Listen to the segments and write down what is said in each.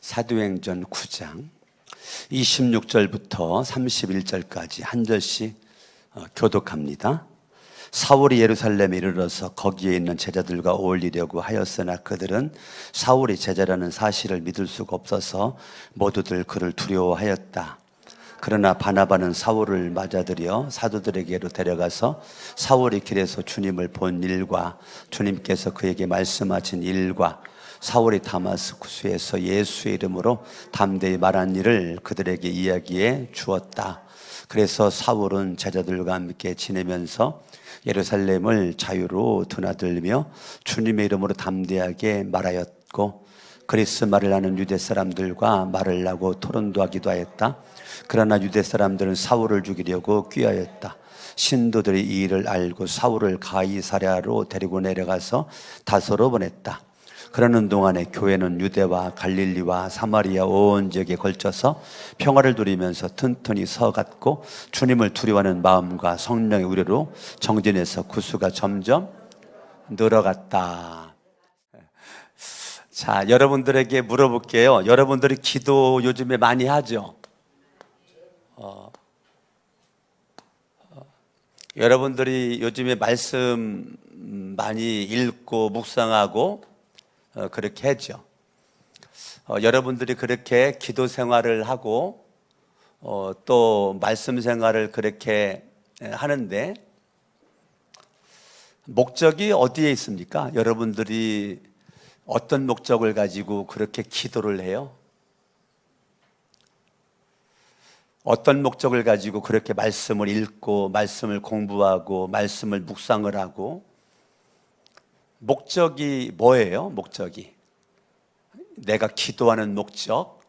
사도행전 9장 26절부터 31절까지 한 절씩 교독합니다. 사울이 예루살렘에 이르러서 거기에 있는 제자들과 어울리려고 하였으나 그들은 사울이 제자라는 사실을 믿을 수가 없어서 모두들 그를 두려워하였다. 그러나 바나바는 사울을 맞아들여 사도들에게로 데려가서 사울이 길에서 주님을 본 일과 주님께서 그에게 말씀하신 일과 사울이 다마스쿠스에서 예수의 이름으로 담대히 말한 일을 그들에게 이야기해 주었다. 그래서 사울은 제자들과 함께 지내면서 예루살렘을 자유로 드나들며 주님의 이름으로 담대하게 말하였고, 그리스 말을 아는 유대 사람들과 말을 하고 토론도 하기도 하였다. 그러나 유대 사람들은 사울을 죽이려고 꾀하였다. 신도들이 이 일을 알고 사울을 가이사랴로 데리고 내려가서 다소로 보냈다. 그러는 동안에 교회는 유대와 갈릴리와 사마리아 온 지역에 걸쳐서 평화를 누리면서 튼튼히 서갔고, 주님을 두려워하는 마음과 성령의 우려로 정진해서 구수가 점점 늘어갔다. 자, 여러분들에게 물어볼게요. 여러분들이 기도 요즘에 많이 하죠? 여러분들이 요즘에 말씀 많이 읽고 묵상하고 그렇게 했죠. 여러분들이 그렇게 기도 생활을 하고 또 말씀 생활을 그렇게 하는데 목적이 어디에 있습니까? 여러분들이 어떤 목적을 가지고 그렇게 기도를 해요? 어떤 목적을 가지고 그렇게 말씀을 읽고 말씀을 공부하고 말씀을 묵상을 하고, 목적이 뭐예요? 목적이 내가 기도하는 목적,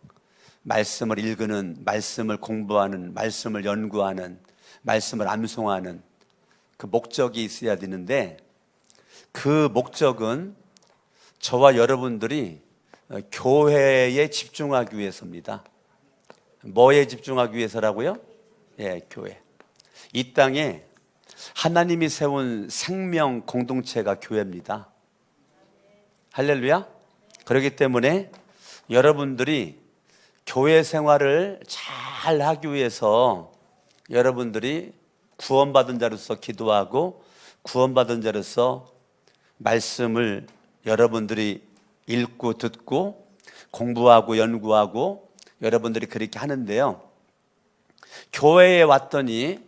말씀을 읽는, 말씀을 공부하는, 말씀을 연구하는, 말씀을 암송하는 그 목적이 있어야 되는데, 그 목적은 저와 여러분들이 교회에 집중하기 위해서입니다. 뭐에 집중하기 위해서라고요? 예, 교회. 이 땅에 하나님이 세운 생명 공동체가 교회입니다. 할렐루야. 그렇기 때문에 여러분들이 교회 생활을 잘 하기 위해서 여러분들이 구원받은 자로서 기도하고 구원받은 자로서 말씀을 여러분들이 읽고 듣고 공부하고 연구하고 여러분들이 그렇게 하는데요. 교회에 왔더니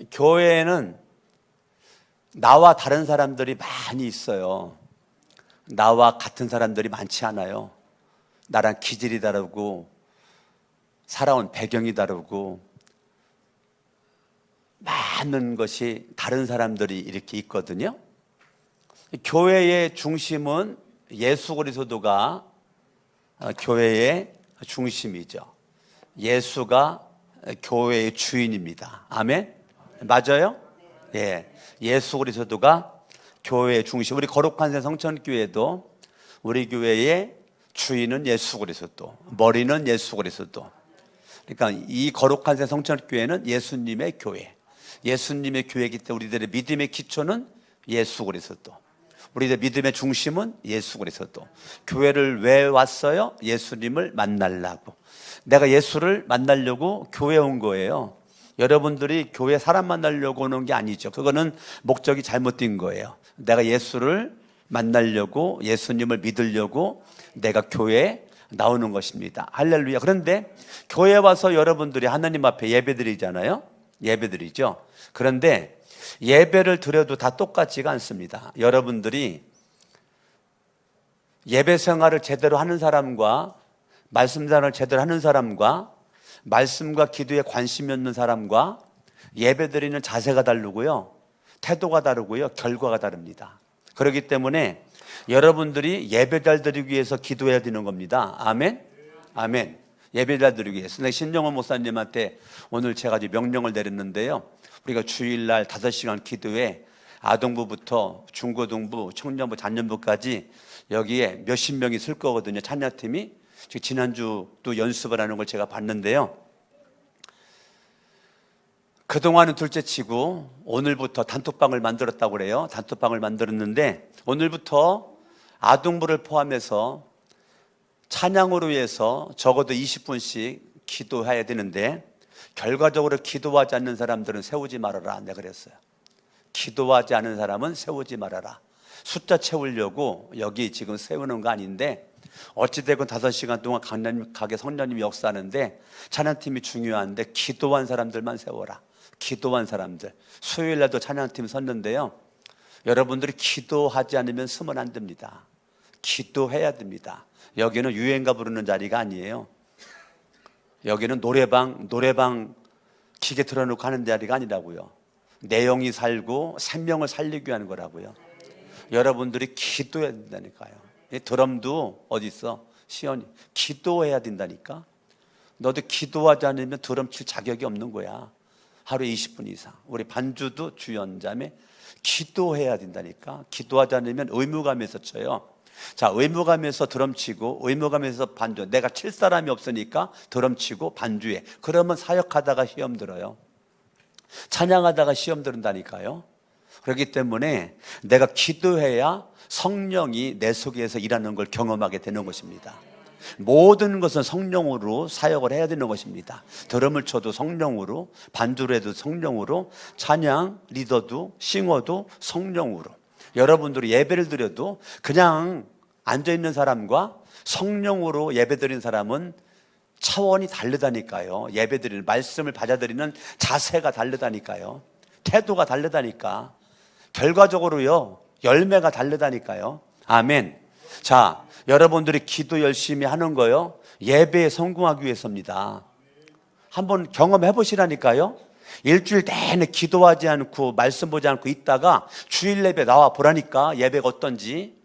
교회에는 나와 다른 사람들이 많이 있어요. 나와 같은 사람들이 많지 않아요. 나랑 기질이 다르고 살아온 배경이 다르고 많은 것이 다른 사람들이 이렇게 있거든요. 교회의 중심은 예수 그리스도가 교회의 중심이죠. 예수가 교회의 주인입니다. 아멘? 맞아요? 예. 예수 그리스도가 교회의 중심. 우리 거룩한 새 성천교회도 우리 교회의 주인은 예수 그리스도, 머리는 예수 그리스도. 그러니까 이 거룩한 새 성천교회는 예수님의 교회, 예수님의 교회이기 때문에 우리들의 믿음의 기초는 예수 그리스도, 우리의 믿음의 중심은 예수 그리스도. 교회를 왜 왔어요? 예수님을 만나려고. 내가 예수를 만나려고 교회에 온 거예요. 여러분들이 교회 사람 만나려고 오는 게 아니죠. 그거는 목적이 잘못된 거예요. 내가 예수를 만나려고, 예수님을 믿으려고 내가 교회에 나오는 것입니다. 할렐루야. 그런데 교회에 와서 여러분들이 하나님 앞에 예배드리잖아요. 예배드리죠. 그런데 예배를 드려도 다 똑같지가 않습니다. 여러분들이 예배 생활을 제대로 하는 사람과 말씀 생활을 제대로 하는 사람과 말씀과 기도에 관심이 없는 사람과 예배 드리는 자세가 다르고요, 태도가 다르고요, 결과가 다릅니다. 그렇기 때문에 여러분들이 예배 잘 드리기 위해서 기도해야 되는 겁니다. 아멘? 아멘. 예배 잘 드리기 위해서. 신정원 목사님한테 오늘 제가 명령을 내렸는데요. 우리가 주일날 5시간 기도에 아동부부터 중고등부, 청년부, 잔년부까지 여기에 몇십 명이 쓸 거거든요. 찬양팀이. 지난주 또 연습을 하는 걸 제가 봤는데요. 그동안은 둘째치고 오늘부터 단톡방을 만들었다고 그래요. 단톡방을 만들었는데 오늘부터 아동부를 포함해서 찬양으로 위해서 적어도 20분씩 기도해야 되는데 결과적으로 기도하지 않는 사람들은 세우지 말아라, 내가 그랬어요. 기도하지 않은 사람은 세우지 말아라. 숫자 채우려고 여기 지금 세우는 거 아닌데 어찌되건 5시간 동안 가게 성령님이 역사하는데 찬양팀이 중요한데 기도한 사람들만 세워라. 기도한 사람들. 수요일날도 찬양팀 섰는데요, 여러분들이 기도하지 않으면 서면 안 됩니다. 기도해야 됩니다. 여기는 유행가 부르는 자리가 아니에요. 여기는 노래방 기계 틀어놓고 하는 자리가 아니라고요. 내용이 살고 생명을 살리기 위한 거라고요. 여러분들이 기도해야 된다니까요. 드럼도 어디 있어? 시연이 기도해야 된다니까. 너도 기도하지 않으면 드럼 칠 자격이 없는 거야. 하루에 20분 이상. 우리 반주도 주연자매 기도해야 된다니까. 기도하지 않으면 의무감에서 쳐요. 자, 의무감에서 드럼 치고 의무감에서 반주. 내가 칠 사람이 없으니까 드럼 치고 반주해. 그러면 사역하다가 시험 들어요. 찬양하다가 시험 들은다니까요. 그렇기 때문에 내가 기도해야 성령이 내 속에서 일하는 걸 경험하게 되는 것입니다. 모든 것은 성령으로 사역을 해야 되는 것입니다. 드럼을 쳐도 성령으로, 반주를 해도 성령으로, 찬양 리더도 싱어도 성령으로. 여러분들이 예배를 드려도 그냥 앉아있는 사람과 성령으로 예배드리는 사람은 차원이 다르다니까요. 예배드리는 말씀을 받아들이는 자세가 다르다니까요. 태도가 다르다니까. 결과적으로요, 열매가 다르다니까요. 아멘. 자, 여러분들이 기도 열심히 하는 거요, 예배에 성공하기 위해서입니다. 한번 경험해 보시라니까요. 일주일 내내 기도하지 않고 말씀 보지 않고 있다가 주일 예배 나와 보라니까. 예배가 어떤지.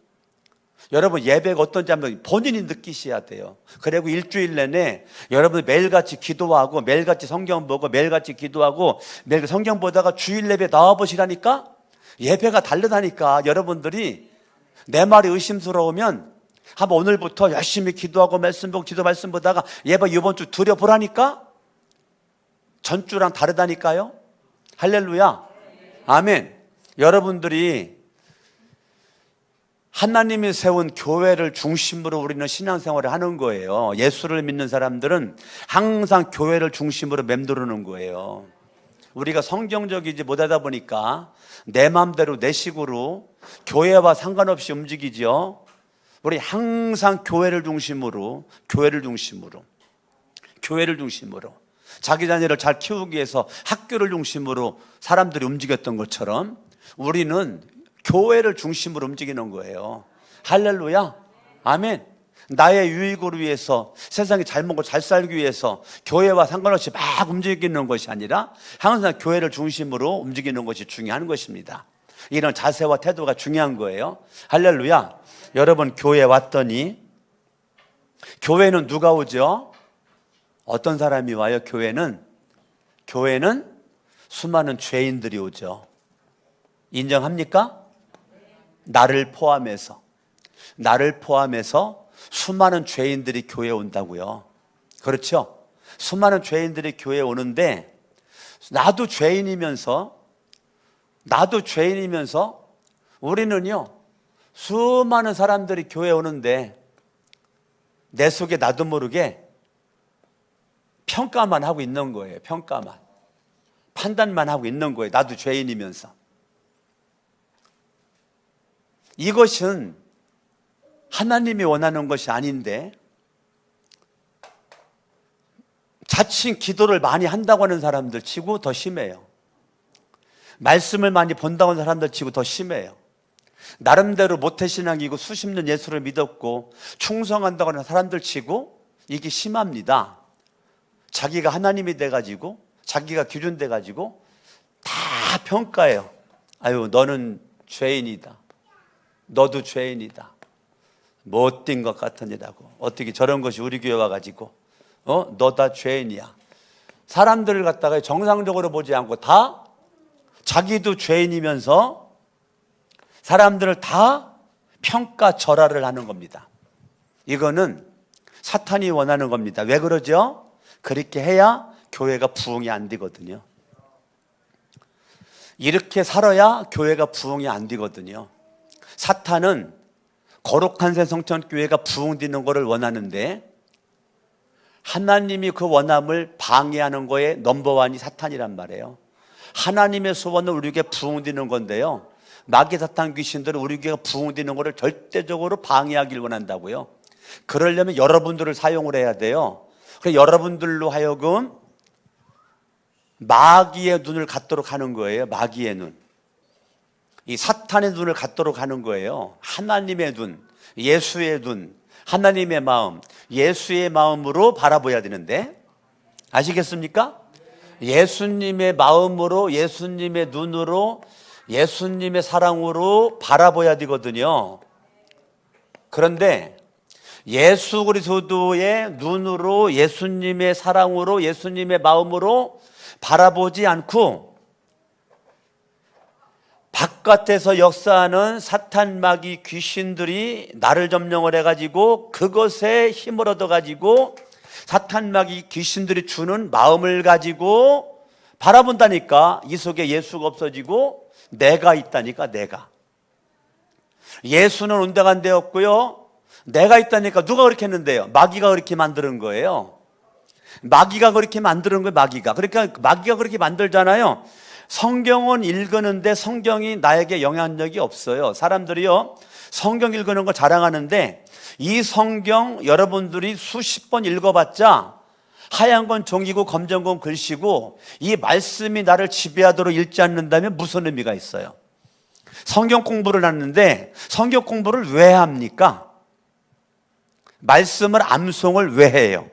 여러분, 예배가 어떤지 한번 본인이 느끼셔야 돼요. 그리고 일주일 내내 여러분 매일같이 기도하고 매일같이 성경 보고 매일같이 기도하고 매일 성경 보다가 주일 예배 나와 보시라니까. 예배가 다르다니까. 여러분들이 내 말이 의심스러우면 한번 오늘부터 열심히 기도하고 말씀 보고 기도 말씀 보다가 예배 이번 주 드려보라니까. 전주랑 다르다니까요. 할렐루야. 아멘. 여러분들이 하나님이 세운 교회를 중심으로 우리는 신앙생활을 하는 거예요. 예수를 믿는 사람들은 항상 교회를 중심으로 맴도르는 거예요. 우리가 성경적이지 못하다 보니까 내 마음대로 내 식으로 교회와 상관없이 움직이죠. 우리 항상 교회를 중심으로 자기 자녀를 잘 키우기 위해서 학교를 중심으로 사람들이 움직였던 것처럼 우리는 교회를 중심으로 움직이는 거예요. 할렐루야. 아멘. 나의 유익을 위해서, 세상이 잘 먹고 잘 살기 위해서 교회와 상관없이 막 움직이는 것이 아니라 항상 교회를 중심으로 움직이는 것이 중요한 것입니다. 이런 자세와 태도가 중요한 거예요. 할렐루야. 여러분, 교회 왔더니 교회는 누가 오죠? 어떤 사람이 와요? 교회는 수많은 죄인들이 오죠. 인정합니까? 나를 포함해서 수많은 죄인들이 교회에 온다고요. 그렇죠? 수많은 죄인들이 교회에 오는데 나도 죄인이면서 우리는요, 수많은 사람들이 교회에 오는데 내 속에 나도 모르게 평가만 하고 있는 거예요. 판단만 하고 있는 거예요. 나도 죄인이면서. 이것은 하나님이 원하는 것이 아닌데, 자칭 기도를 많이 한다고 하는 사람들 치고 더 심해요. 말씀을 많이 본다고 하는 사람들 치고 더 심해요. 나름대로 모태신앙이고 수십 년 예수를 믿었고 충성한다고 하는 사람들 치고 이게 심합니다. 자기가 하나님이 돼가지고 자기가 기준 돼가지고 다 평가해요. 아유, 너는 죄인이다. 너도 죄인이다. 못된 것 같으니라고. 어떻게 저런 것이 우리 교회 와가지고 너 다 죄인이야. 사람들을 갖다가 정상적으로 보지 않고 다 자기도 죄인이면서 사람들을 다 평가절하를 하는 겁니다. 이거는 사탄이 원하는 겁니다. 왜 그러죠? 그렇게 해야 교회가 부흥이 안 되거든요. 이렇게 살아야 교회가 부흥이 안 되거든요. 사탄은 거룩한 새 성천교회가 부흥되는 것을 원하는데 하나님이 그 원함을 방해하는 거에 넘버원이 사탄이란 말이에요. 하나님의 소원은 우리에게 부흥되는 건데요, 마귀 사탄 귀신들은 우리에게 부흥되는 것을 절대적으로 방해하길 원한다고요. 그러려면 여러분들을 사용을 해야 돼요. 그래서 여러분들로 하여금 마귀의 눈을 갖도록 하는 거예요. 마귀의 눈, 이 사탄의 눈을 갖도록 하는 거예요. 하나님의 눈, 예수의 눈, 하나님의 마음, 예수의 마음으로 바라봐야 되는데, 아시겠습니까? 예수님의 마음으로, 예수님의 눈으로, 예수님의 사랑으로 바라봐야 되거든요. 그런데 예수 그리스도의 눈으로, 예수님의 사랑으로, 예수님의 마음으로 바라보지 않고 바깥에서 역사하는 사탄, 마귀, 귀신들이 나를 점령을 해가지고 그것에 힘을 얻어가지고 사탄, 마귀, 귀신들이 주는 마음을 가지고 바라본다니까 이 속에 예수가 없어지고 내가 있다니까. 내가, 예수는 온데간데 없고요, 내가 있다니까. 누가 그렇게 했는데요? 마귀가 그렇게 만드는 거예요. 마귀가 그렇게 만드는 거예요. 마귀가. 그러니까 마귀가 그렇게 만들잖아요. 성경은 읽었는데 성경이 나에게 영향력이 없어요. 사람들이요, 성경 읽는 거 자랑하는데 이 성경 여러분들이 수십 번 읽어봤자 하얀 건 종이고 검정 건 글씨고 이 말씀이 나를 지배하도록 읽지 않는다면 무슨 의미가 있어요? 성경 공부를 하는데 성경 공부를 왜 합니까? 말씀을 암송을 왜 해요?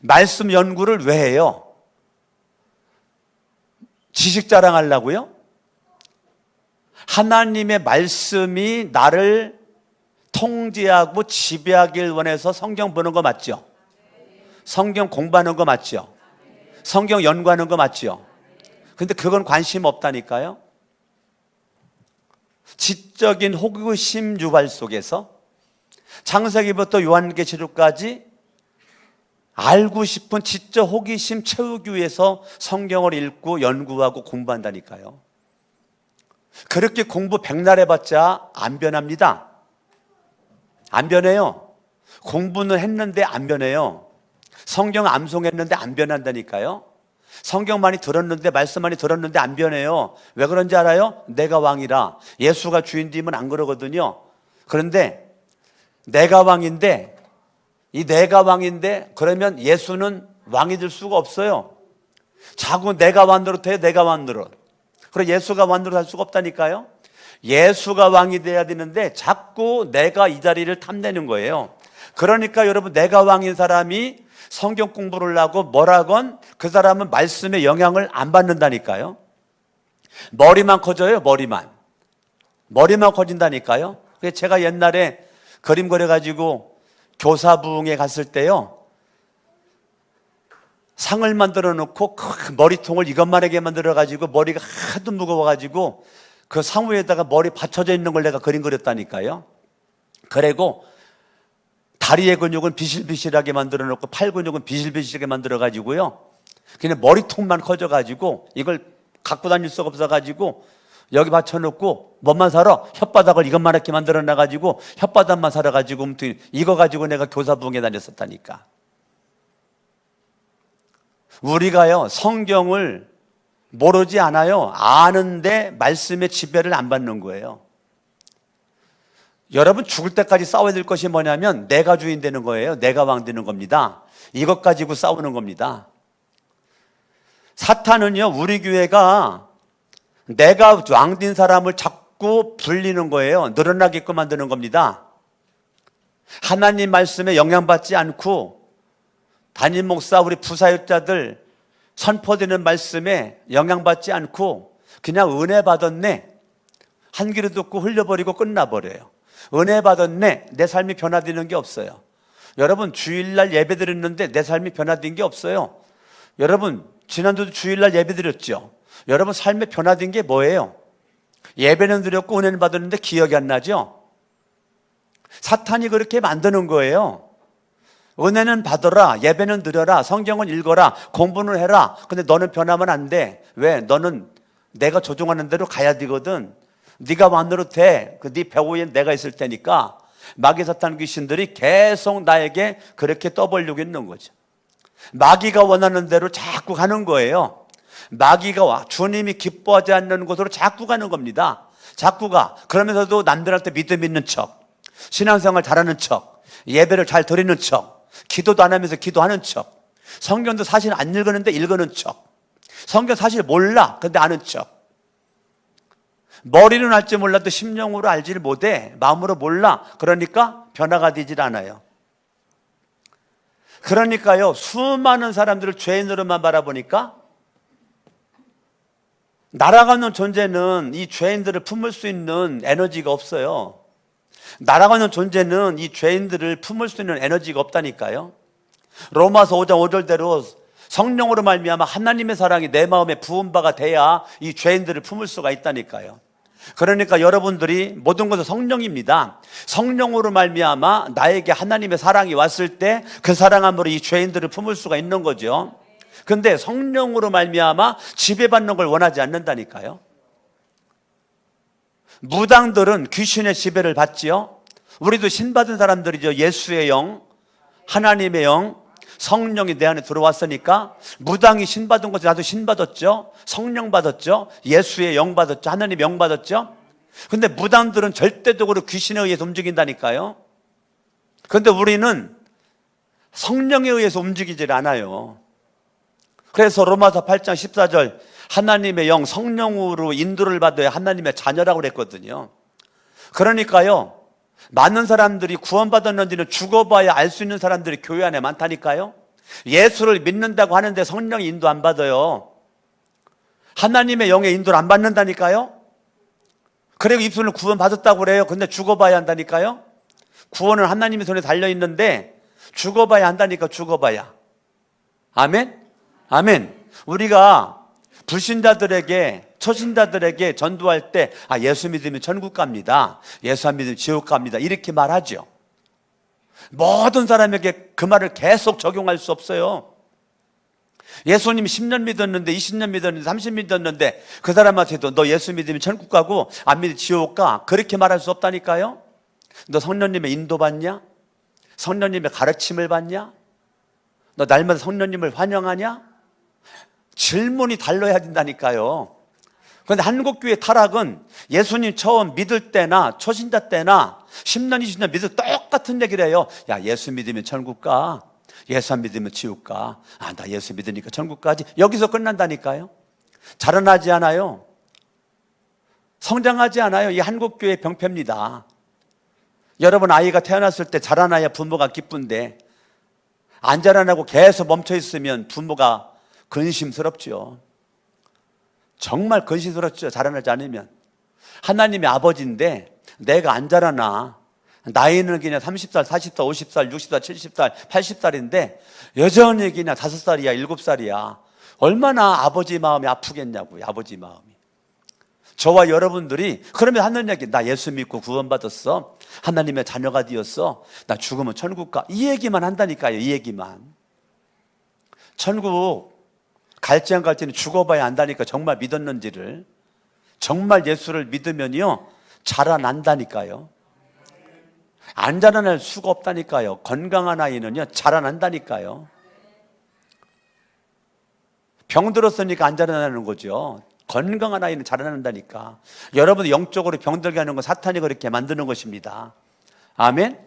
말씀 연구를 왜 해요? 지식 자랑하려고요? 하나님의 말씀이 나를 통제하고 지배하길 원해서 성경 보는 거 맞죠? 성경 공부하는 거 맞죠? 성경 연구하는 거 맞죠? 근데 그건 관심 없다니까요. 지적인 호기심 유발 속에서 창세기부터 요한계시록까지 알고 싶은 지적 호기심 채우기 위해서 성경을 읽고 연구하고 공부한다니까요. 그렇게 공부 백날 해봤자 안 변합니다. 안 변해요. 공부는 했는데 안 변해요. 성경 암송했는데 안 변한다니까요. 성경 많이 들었는데, 말씀 많이 들었는데 안 변해요. 왜 그런지 알아요? 내가 왕이라. 예수가 주인님은 안 그러거든요. 그런데 내가 왕인데, 이 내가 왕인데 그러면 예수는 왕이 될 수가 없어요. 자꾸 내가 왕 노릇해요. 내가 왕 노릇. 그래, 예수가 왕 노릇 할 수가 없다니까요. 예수가 왕이 돼야 되는데 자꾸 내가 이 자리를 탐내는 거예요. 그러니까 여러분, 내가 왕인 사람이 성경 공부를 하고 뭐라건 그 사람은 말씀의 영향을 안 받는다니까요. 머리만 커져요. 머리만 커진다니까요. 그래서 제가 옛날에 그림 그려가지고 교사부흥에 갔을 때요, 상을 만들어 놓고 그 머리통을 이것만하게 만들어 가지고 머리가 하도 무거워 가지고 그 상 위에다가 머리 받쳐져 있는 걸 내가 그림 그렸다니까요. 그리고 다리의 근육은 비실비실하게 만들어 놓고 팔 근육은 비실비실하게 만들어 가지고요, 그냥 머리통만 커져 가지고 이걸 갖고 다닐 수가 없어 가지고 여기 받쳐놓고 뭐만 사러? 혓바닥을 이것만하게 만들어 놔가지고 혓바닥만 사러가지고 이거 가지고 내가 교사부흥에 다녔었다니까. 우리가요, 성경을 모르지 않아요. 아는데 말씀의 지배를 안 받는 거예요. 여러분, 죽을 때까지 싸워야 될 것이 뭐냐면 내가 주인 되는 거예요. 내가 왕 되는 겁니다. 이것 가지고 싸우는 겁니다. 사탄은요, 우리 교회가 내가 왕된 사람을 자꾸 불리는 거예요. 늘어나게끔 만드는 겁니다. 하나님 말씀에 영향받지 않고 담임 목사, 우리 부사역자들 선포되는 말씀에 영향받지 않고 그냥 은혜 받았네, 한 귀로 듣고 흘려버리고 끝나버려요. 은혜 받았네, 내 삶이 변화되는 게 없어요. 여러분, 주일날 예배 드렸는데 내 삶이 변화된 게 없어요. 여러분, 지난주도 주일날 예배 드렸죠. 여러분, 삶에 변화된 게 뭐예요? 예배는 드렸고 은혜는 받았는데 기억이 안 나죠? 사탄이 그렇게 만드는 거예요. 은혜는 받아라, 예배는 드려라, 성경은 읽어라, 공부는 해라. 근데 너는 변하면 안 돼. 왜? 너는 내가 조종하는 대로 가야 되거든. 네가 왕 노릇해. 네 배후에 내가 있을 테니까. 마귀 사탄 귀신들이 계속 나에게 그렇게 떠벌리고 있는 거죠. 마귀가 원하는 대로 자꾸 가는 거예요. 마귀가 주님이 기뻐하지 않는 곳으로 자꾸 가는 겁니다. 자꾸 가. 그러면서도 남들한테 믿음 있는 척, 신앙생활 잘하는 척, 예배를 잘 드리는 척, 기도도 안 하면서 기도하는 척, 성경도 사실 안 읽었는데 읽는 척, 성경 사실 몰라 근데 아는 척, 머리는 알지 몰라도 심령으로 알지를 못해. 마음으로 몰라. 그러니까 변화가 되질 않아요. 그러니까요, 수많은 사람들을 죄인으로만 바라보니까 날아가는 존재는 이 죄인들을 품을 수 있는 에너지가 없어요. 날아가는 존재는 이 죄인들을 품을 수 있는 에너지가 없다니까요. 로마서 5장 5절대로 성령으로 말미암아 하나님의 사랑이 내 마음에 부은 바가 돼야 이 죄인들을 품을 수가 있다니까요. 그러니까 여러분들이 모든 것은 성령입니다. 성령으로 말미암아 나에게 하나님의 사랑이 왔을 때 그 사랑함으로 이 죄인들을 품을 수가 있는 거죠. 근데 성령으로 말미암아 지배받는 걸 원하지 않는다니까요. 무당들은 귀신의 지배를 받지요. 우리도 신받은 사람들이죠. 예수의 영, 하나님의 영, 성령이 내 안에 들어왔으니까 무당이 신받은 것이 나도 신받았죠. 성령 받았죠. 예수의 영 받았죠. 하나님의 영 받았죠. 근데 무당들은 절대적으로 귀신에 의해서 움직인다니까요. 근데 우리는 성령에 의해서 움직이질 않아요. 그래서 로마서 8장 14절 하나님의 영, 성령으로 인도를 받아야 하나님의 자녀라고 그랬거든요. 그러니까요, 많은 사람들이 구원받았는지는 죽어봐야 알 수 있는 사람들이 교회 안에 많다니까요. 예수를 믿는다고 하는데 성령의 인도 안 받아요. 하나님의 영의 인도를 안 받는다니까요. 그리고 입술로 구원받았다고 그래요. 근데 죽어봐야 한다니까요. 구원은 하나님의 손에 달려있는데 죽어봐야 한다니까. 죽어봐야. 아멘? 아멘. 우리가 불신자들에게, 초신자들에게 전도할 때 예수 믿으면 천국 갑니다, 예수 안 믿으면 지옥 갑니다, 이렇게 말하죠. 모든 사람에게 그 말을 계속 적용할 수 없어요. 예수님이 10년 믿었는데, 20년 믿었는데, 30년 믿었는데 그 사람한테도 너 예수 믿으면 천국 가고 안 믿으면 지옥 가, 그렇게 말할 수 없다니까요. 너 성령님의 인도 받냐? 성령님의 가르침을 받냐? 너 날마다 성령님을 환영하냐? 질문이 달라야 된다니까요. 그런데 한국교회 타락은 예수님 처음 믿을 때나 초신자 때나 10년, 20년 믿을 똑같은 얘기를 해요. 야, 예수 믿으면 천국 가, 예수 안 믿으면 지옥 가. 나 예수 믿으니까 천국 가지. 여기서 끝난다니까요. 자라나지 않아요. 성장하지 않아요. 이 한국교회 병폐입니다. 여러분, 아이가 태어났을 때 자라나야 부모가 기쁜데 안 자라나고 계속 멈춰 있으면 부모가 근심스럽죠. 정말 근심스럽죠. 자라나지 않으면. 하나님의 아버지인데 내가 안 자라나, 나이는 그냥 30살, 40살, 50살, 60살, 70살, 80살인데 여전히 그냥 5살이야, 7살이야. 얼마나 아버지 마음이 아프겠냐고요. 아버지 마음이. 저와 여러분들이 그러면 하는 얘기, 나 예수 믿고 구원받았어, 하나님의 자녀가 되었어, 나 죽으면 천국 가, 이 얘기만 한다니까요. 이 얘기만. 천국 갈지 안 갈지는 죽어봐야 안다니까. 정말 믿었는지를. 정말 예수를 믿으면요 자라난다니까요. 안 자라날 수가 없다니까요. 건강한 아이는요 자라난다니까요. 병 들었으니까 안 자라나는 거죠. 건강한 아이는 자라난다니까. 여러분, 영적으로 병들게 하는 건 사탄이 그렇게 만드는 것입니다. 아멘?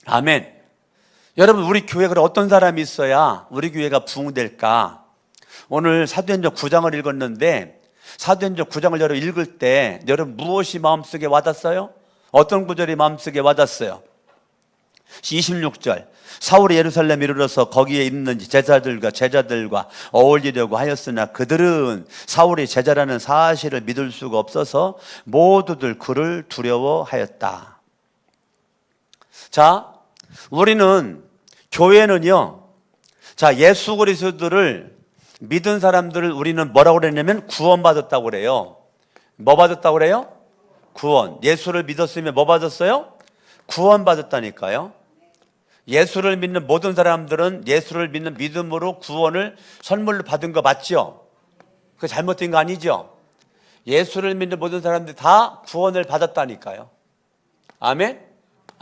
아멘. 여러분, 우리 교회에 어떤 사람이 있어야 우리 교회가 부흥될까? 오늘 사도행전 9장을 읽었는데 사도행전 9장을 여러분 읽을 때 여러분 무엇이 마음속에 와닿았어요? 어떤 구절이 마음속에 와닿았어요? 26절 사울이 예루살렘에 이르러서 거기에 있는 제자들과 어울리려고 하였으나 그들은 사울이 제자라는 사실을 믿을 수가 없어서 모두들 그를 두려워하였다. 자, 우리는 교회는요, 자, 예수 그리스도를 믿은 사람들을 우리는 뭐라고 그랬냐면 구원받았다고 그래요. 뭐 받았다고 그래요? 구원. 예수를 믿었으면 뭐 받았어요? 구원받았다니까요. 예수를 믿는 모든 사람들은 예수를 믿는 믿음으로 구원을 선물로 받은 거 맞죠? 그거 잘못된 거 아니죠? 예수를 믿는 모든 사람들이 다 구원을 받았다니까요. 아멘?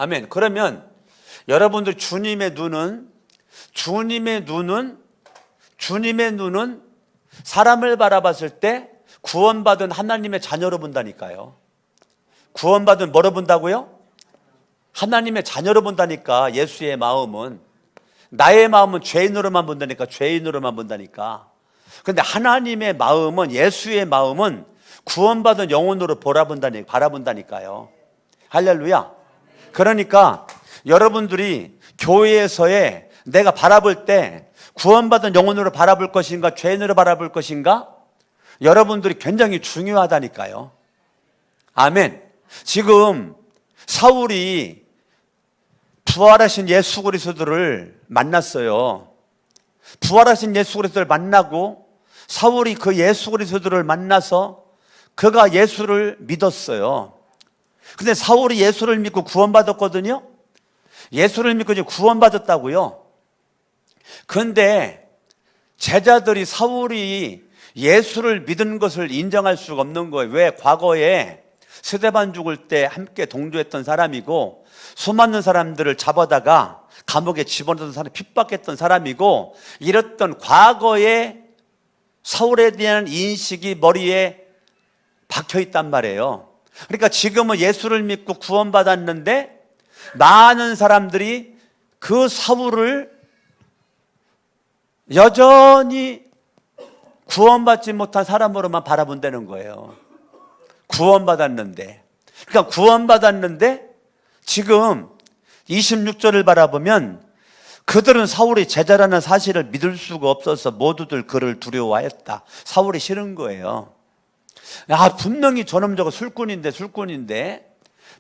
아멘. 그러면 여러분들 주님의 눈은 사람을 바라봤을 때 구원받은 하나님의 자녀로 본다니까요. 구원받은 뭐로 본다고요? 하나님의 자녀로 본다니까. 예수의 마음은, 나의 마음은 죄인으로만 본다니까. 죄인으로만 본다니까. 근데 하나님의 마음은, 예수의 마음은 구원받은 영혼으로 바라본다니까요. 할렐루야. 그러니까 여러분들이 교회에서의 내가 바라볼 때 구원받은 영혼으로 바라볼 것인가, 죄인으로 바라볼 것인가, 여러분들이 굉장히 중요하다니까요. 아멘. 지금 사울이 부활하신 예수 그리스도를 만났어요. 부활하신 예수 그리스도를 만나고 사울이 그 예수 그리스도를 만나서 그가 예수를 믿었어요. 근데 사울이 예수를 믿고 구원받았거든요. 예수를 믿고 이제 구원받았다고요. 근데 제자들이 사울이 예수를 믿은 것을 인정할 수가 없는 거예요. 왜? 과거에 스데반 죽을 때 함께 동조했던 사람이고, 수많은 사람들을 잡아다가 감옥에 집어넣던 사람, 핍박했던 사람이고, 이랬던 과거의 사울에 대한 인식이 머리에 박혀 있단 말이에요. 그러니까 지금은 예수를 믿고 구원받았는데 많은 사람들이 그 사울을 여전히 구원받지 못한 사람으로만 바라본다는 거예요. 구원받았는데. 그러니까 구원받았는데 지금 26절을 바라보면 그들은 사울이 제자라는 사실을 믿을 수가 없어서 모두들 그를 두려워했다. 사울이 싫은 거예요. 야, 분명히 저놈 저거 술꾼인데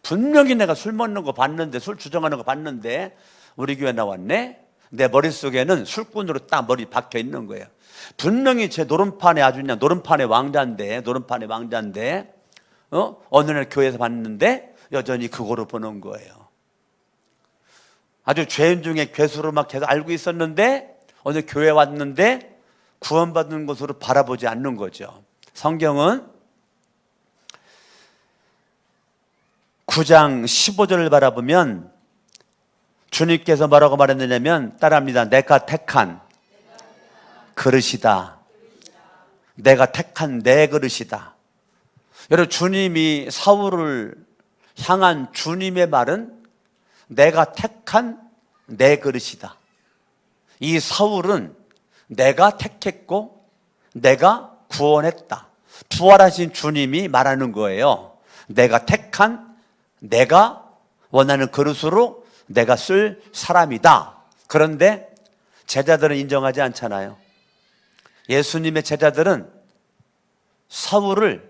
분명히 내가 술 먹는 거 봤는데, 술 주정하는 거 봤는데 우리 교회 나왔네. 내 머릿속에는 술꾼으로 딱 머리 박혀 있는 거예요. 분명히 제 노름판에 아주 그냥 노름판의 왕자인데 어느 날 교회에서 봤는데 여전히 그거로 보는 거예요. 아주 죄인 중에 괴수로 막 계속 알고 있었는데 오늘 교회 왔는데 구원받는 것으로 바라보지 않는 거죠. 성경은 9장 15절을 바라보면 주님께서 뭐라고 말했느냐면, 따라합니다. 내가 택한 그릇이다. 내가 택한 내 그릇이다. 여러분, 주님이 사울을 향한 주님의 말은 내가 택한 내 그릇이다. 이 사울은 내가 택했고 내가 구원했다. 부활하신 주님이 말하는 거예요. 내가 택한, 내가 원하는 그릇으로 내가 쓸 사람이다. 그런데 제자들은 인정하지 않잖아요. 예수님의 제자들은 사울을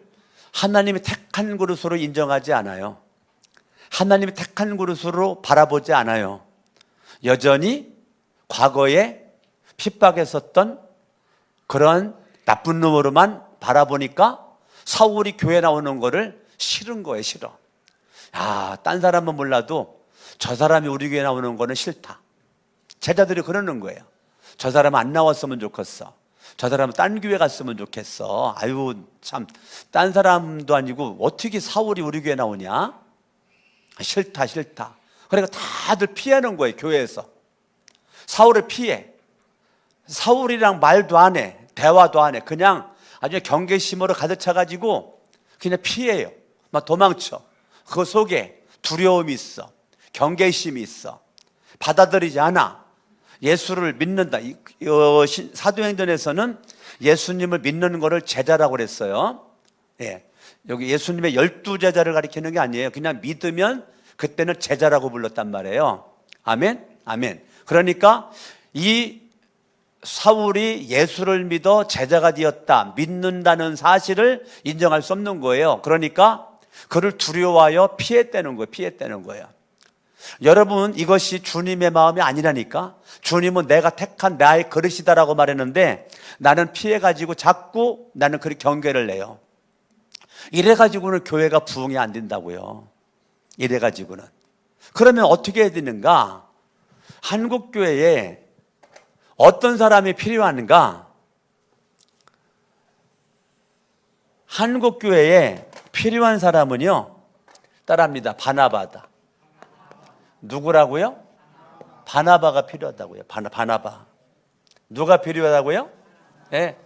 하나님이 택한 그릇으로 인정하지 않아요. 하나님이 택한 그릇으로 바라보지 않아요. 여전히 과거에 핍박했었던 그런 나쁜 놈으로만 바라보니까 사울이 교회 나오는 거를 싫은 거예요. 싫어. 딴 사람은 몰라도 저 사람이 우리 교회 나오는 거는 싫다. 제자들이 그러는 거예요. 저 사람은 안 나왔으면 좋겠어. 저 사람은 딴 교회 갔으면 좋겠어. 아유, 참, 딴 사람도 아니고 어떻게 사울이 우리 교회 나오냐? 싫다. 그러니까 다들 피하는 거예요. 교회에서 사울을 피해. 사울이랑 말도 안 해, 대화도 안 해. 그냥 아주 경계심으로 가득 차가지고 그냥 피해요. 막 도망쳐. 그 속에 두려움이 있어, 경계심이 있어. 받아들이지 않아. 예수를 믿는다. 사도행전에서는 예수님을 믿는 것을 제자라고 그랬어요. 예. 여기 예수님의 12제자를 가리키는 게 아니에요. 그냥 믿으면 그때는 제자라고 불렀단 말이에요. 아멘? 아멘. 그러니까 이 사울이 예수를 믿어 제자가 되었다, 믿는다는 사실을 인정할 수 없는 거예요. 그러니까 그를 두려워하여 피했다는 거예요. 여러분, 이것이 주님의 마음이 아니라니까. 주님은 내가 택한 나의 그릇이다라고 말했는데 나는 피해가지고 자꾸 나는 그렇게 경계를 내요. 이래가지고는 교회가 부흥이 안 된다고요. 이래가지고는. 그러면 어떻게 해야 되는가? 한국교회에 어떤 사람이 필요한가? 한국교회에 필요한 사람은요, 따라합니다. 바나바다. 누구라고요? 바나바가 필요하다고요. 바나바. 누가 필요하다고요? 예,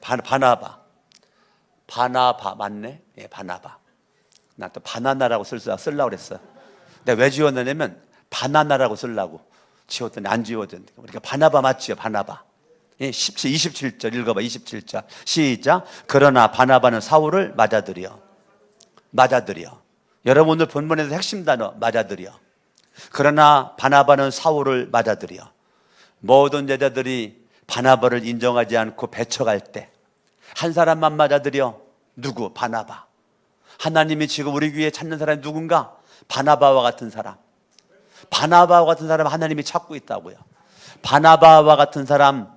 바나바. 바나바 맞네. 예, 바나바. 나 또 바나나라고 쓰려고 그랬어. 내가 왜 지웠냐면 바나나라고 쓰려고 지웠더니 안 지워졌는데. 그러니까 바나바 맞지요, 바나바. 예, 27절 읽어봐. 27절 시작. 그러나 바나바는 사울을 맞아들여. 여러분 오늘 본문에서 핵심 단어 맞아들여. 그러나 바나바는 사울을 맞아들여. 모든 제자들이 바나바를 인정하지 않고 배척할 때 한 사람만 맞아들여. 누구? 바나바. 하나님이 지금 우리 교회에 찾는 사람이 누군가? 바나바와 같은 사람. 바나바와 같은 사람 하나님이 찾고 있다고요. 바나바와 같은 사람.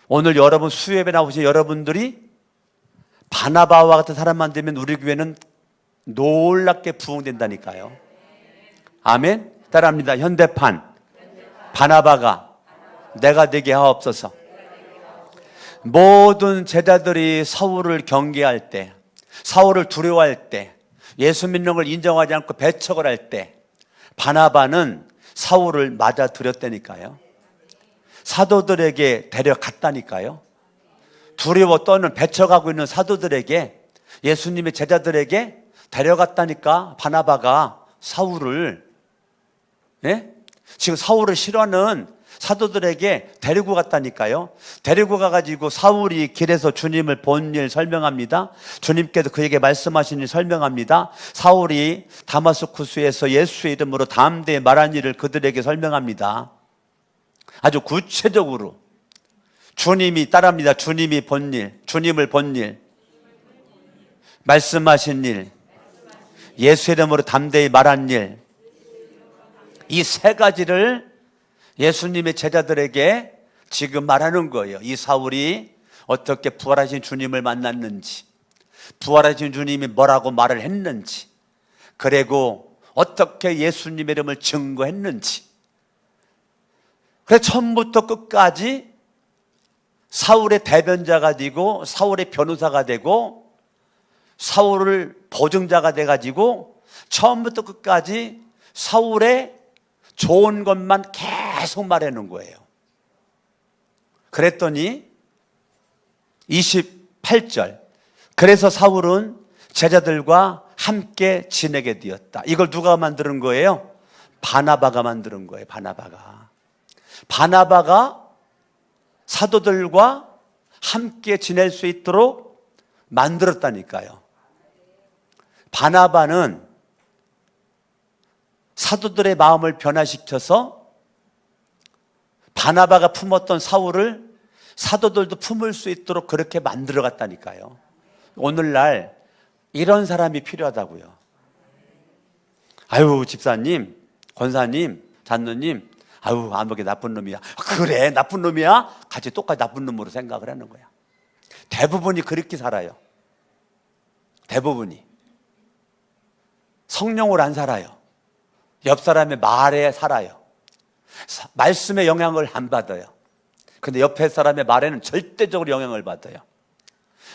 오늘 여러분 수협에 나오신 여러분들이 바나바와 같은 사람만 되면 우리 교회는 놀랍게 부흥된다니까요. 아멘. 따라합니다. 현대판 바나바가 내가 되게 하옵소서. 모든 제자들이 사울을 경계할 때, 사울을 두려워할 때, 예수 믿는 걸 인정하지 않고 배척을 할 때 바나바는 사울을 맞아들였다니까요. 사도들에게 데려갔다니까요. 두려워 떠는 배척하고 있는 사도들에게, 예수님의 제자들에게 데려갔다니까. 바나바가 사울을, 예? 지금 사울을 싫어하는 사도들에게 데리고 갔다니까요. 데리고 가가지고 사울이 길에서 주님을 본 일 설명합니다. 주님께서 그에게 말씀하신 일 설명합니다. 사울이 다마스쿠스에서 예수의 이름으로 담대히 말한 일을 그들에게 설명합니다. 아주 구체적으로 주님이 따라합니다. 주님이 본 일, 주님을 본 일, 말씀하신 일, 예수의 이름으로 담대히 말한 일, 이 세 가지를 예수님의 제자들에게 지금 말하는 거예요. 이 사울이 어떻게 부활하신 주님을 만났는지, 부활하신 주님이 뭐라고 말을 했는지, 그리고 어떻게 예수님의 이름을 증거했는지. 그래서 처음부터 끝까지 사울의 대변자가 되고 사울의 변호사가 되고 사울을 보증자가 돼가지고 처음부터 끝까지 사울의 좋은 것만 계속 말하는 거예요. 그랬더니 28절, 그래서 사울은 제자들과 함께 지내게 되었다. 이걸 누가 만드는 거예요? 바나바가 만드는 거예요. 바나바가 사도들과 함께 지낼 수 있도록 만들었다니까요. 바나바는 사도들의 마음을 변화시켜서 바나바가 품었던 사울을 사도들도 품을 수 있도록 그렇게 만들어 갔다니까요. 오늘날 이런 사람이 필요하다고요. 아유, 집사님, 권사님, 장로님, 아유, 아무게 나쁜 놈이야. 그래, 나쁜 놈이야? 같이 똑같이 나쁜 놈으로 생각을 하는 거야. 대부분이 그렇게 살아요. 대부분이 성령으로 안 살아요. 옆 사람의 말에 살아요. 말씀의 영향을 안 받아요. 근데 옆에 사람의 말에는 절대적으로 영향을 받아요.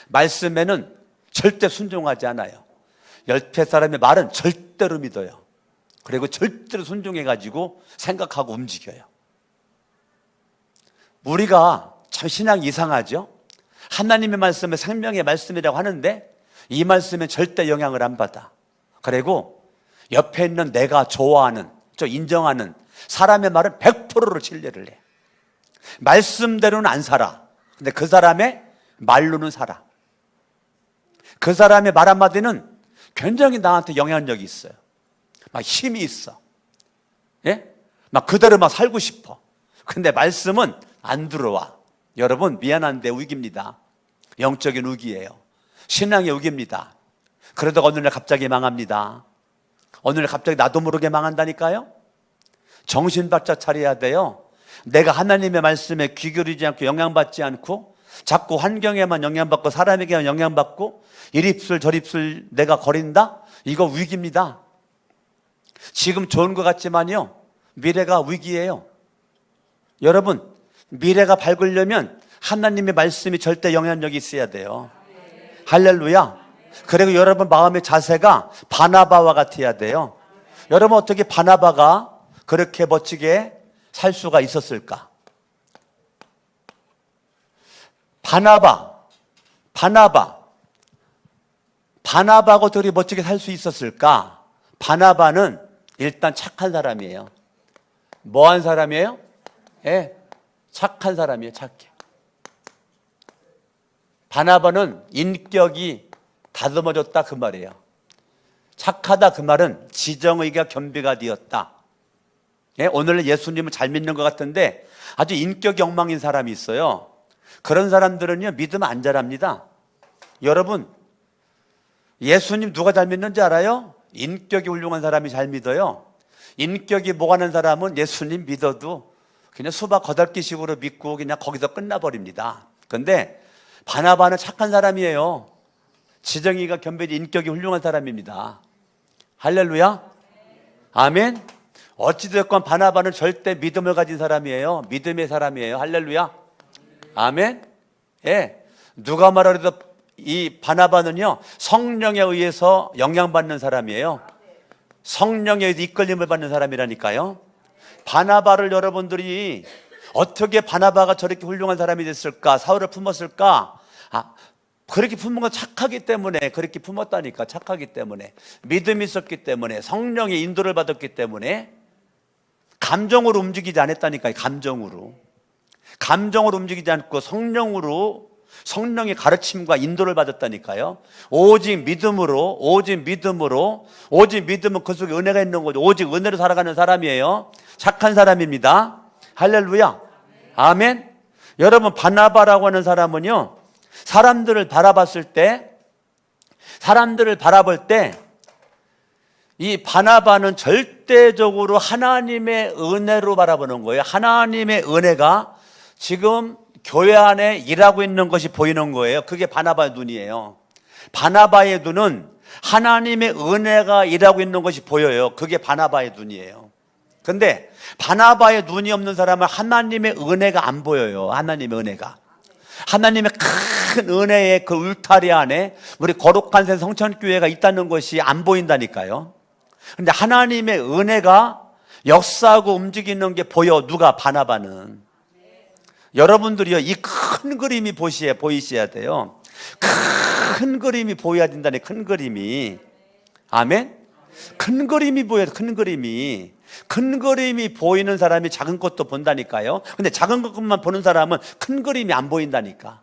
말씀에는 절대 순종하지 않아요. 옆에 사람의 말은 절대로 믿어요. 그리고 절대로 순종해가지고 생각하고 움직여요. 우리가 참 신앙이 이상하죠? 하나님의 말씀은 생명의 말씀이라고 하는데 이 말씀은 절대 영향을 안 받아. 그리고 옆에 있는 내가 좋아하는, 저 인정하는 사람의 말은 100%로 신뢰를 해. 말씀대로는 안 살아. 근데 그 사람의 말로는 살아. 그 사람의 말 한마디는 굉장히 나한테 영향력이 있어요. 막 힘이 있어. 예? 막 그대로 막 살고 싶어. 근데 말씀은 안 들어와. 여러분, 미안한데 우기입니다. 영적인 우기예요. 신앙의 우기입니다. 그러다가 어느 날 갑자기 망합니다. 어느 날 갑자기 나도 모르게 망한다니까요. 정신 바짝 차려야 돼요. 내가 하나님의 말씀에 귀 기울이지 않고 영향받지 않고 자꾸 환경에만 영향받고 사람에게만 영향받고 이립술 저립술 내가 거린다? 이거 위기입니다. 지금 좋은 것 같지만요, 미래가 위기예요. 여러분, 미래가 밝으려면 하나님의 말씀이 절대 영향력이 있어야 돼요. 할렐루야. 그리고 여러분 마음의 자세가 바나바와 같아야 돼요. 여러분, 어떻게 바나바가 그렇게 멋지게 살 수가 있었을까? 바나바하고 둘이 멋지게 살 수 있었을까? 바나바는 일단 착한 사람이에요. 뭐한 사람이에요? 예, 착한 사람이에요. 착해. 바나바는 인격이 다듬어졌다 그 말이에요. 착하다 그 말은 지정의가 겸비가 되었다. 예, 오늘 예수님을 잘 믿는 것 같은데 아주 인격이 엉망인 사람이 있어요. 그런 사람들은요 믿음 안 잘합니다. 여러분, 예수님 누가 잘 믿는지 알아요? 인격이 훌륭한 사람이 잘 믿어요. 인격이 못하는 사람은 예수님 믿어도 그냥 수박 거덜기식으로 믿고 그냥 거기서 끝나버립니다. 그런데 바나바는 착한 사람이에요. 지정이가 겸비된 인격이 훌륭한 사람입니다. 할렐루야, 아멘. 어찌됐건 바나바는 절대 믿음을 가진 사람이에요. 믿음의 사람이에요. 할렐루야, 아멘. 예, 누가 말하려도 이 바나바는요 성령에 의해서 영향받는 사람이에요. 성령에 의해서 이끌림을 받는 사람이라니까요. 바나바를 여러분들이 어떻게 바나바가 저렇게 훌륭한 사람이 됐을까? 사울을 품었을까? 그렇게 품은 건 착하기 때문에 그렇게 품었다니까. 착하기 때문에, 믿음이 있었기 때문에, 성령의 인도를 받았기 때문에. 감정으로 움직이지 않았다니까요. 감정으로 움직이지 않고 성령의 가르침과 인도를 받았다니까요. 오직 믿음은 그 속에 은혜가 있는 거죠. 오직 은혜로 살아가는 사람이에요. 착한 사람입니다. 할렐루야, 아멘. 여러분, 바나바라고 하는 사람은요 사람들을 바라볼 때 이 바나바는 절대적으로 하나님의 은혜로 바라보는 거예요. 하나님의 은혜가 지금 교회 안에 일하고 있는 것이 보이는 거예요. 그게 바나바의 눈이에요. 바나바의 눈은 하나님의 은혜가 일하고 있는 것이 보여요. 그게 바나바의 눈이에요. 근데 바나바의 눈이 없는 사람은 하나님의 은혜가 안 보여요. 하나님의 큰 은혜의 그 울타리 안에 우리 거룩한 새 성천교회가 있다는 것이 안 보인다니까요. 근데 하나님의 은혜가 역사하고 움직이는 게 보여. 누가? 바나바는. 여러분들이요 이 큰 그림이 보이셔야 돼요. 큰 그림이 보여야 된다네. 큰 그림이. 아멘. 큰 그림이 보여야 돼. 큰 그림이 보이는 사람이 작은 것도 본다니까요. 근데 작은 것만 보는 사람은 큰 그림이 안 보인다니까.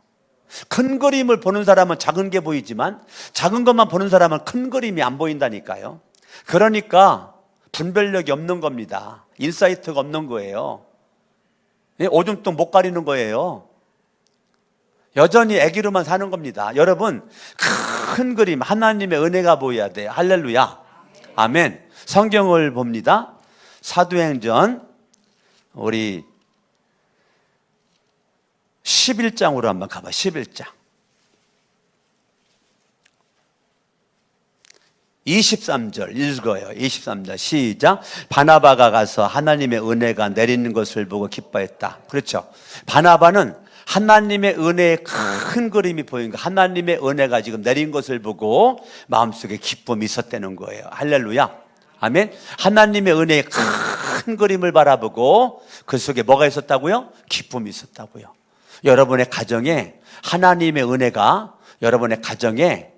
큰 그림을 보는 사람은 작은 게 보이지만 작은 것만 보는 사람은 큰 그림이 안 보인다니까요. 그러니까 분별력이 없는 겁니다. 인사이트가 없는 거예요. 오줌통 못 가리는 거예요. 여전히 애기로만 사는 겁니다. 여러분, 큰 그림, 하나님의 은혜가 보여야 돼요. 할렐루야, 아멘. 성경을 봅니다. 사도행전 우리 11장으로 한번 가봐. 11장 23절 읽어요. 23절 시작. 바나바가 가서 하나님의 은혜가 내리는 것을 보고 기뻐했다. 그렇죠. 바나바는 하나님의 은혜의 큰 그림이 보이는 거예요. 하나님의 은혜가 지금 내린 것을 보고 마음속에 기쁨이 있었다는 거예요. 할렐루야, 아멘. 하나님의 은혜의 큰 그림을 바라보고 그 속에 뭐가 있었다고요? 기쁨이 있었다고요. 여러분의 가정에 하나님의 은혜가 여러분의 가정에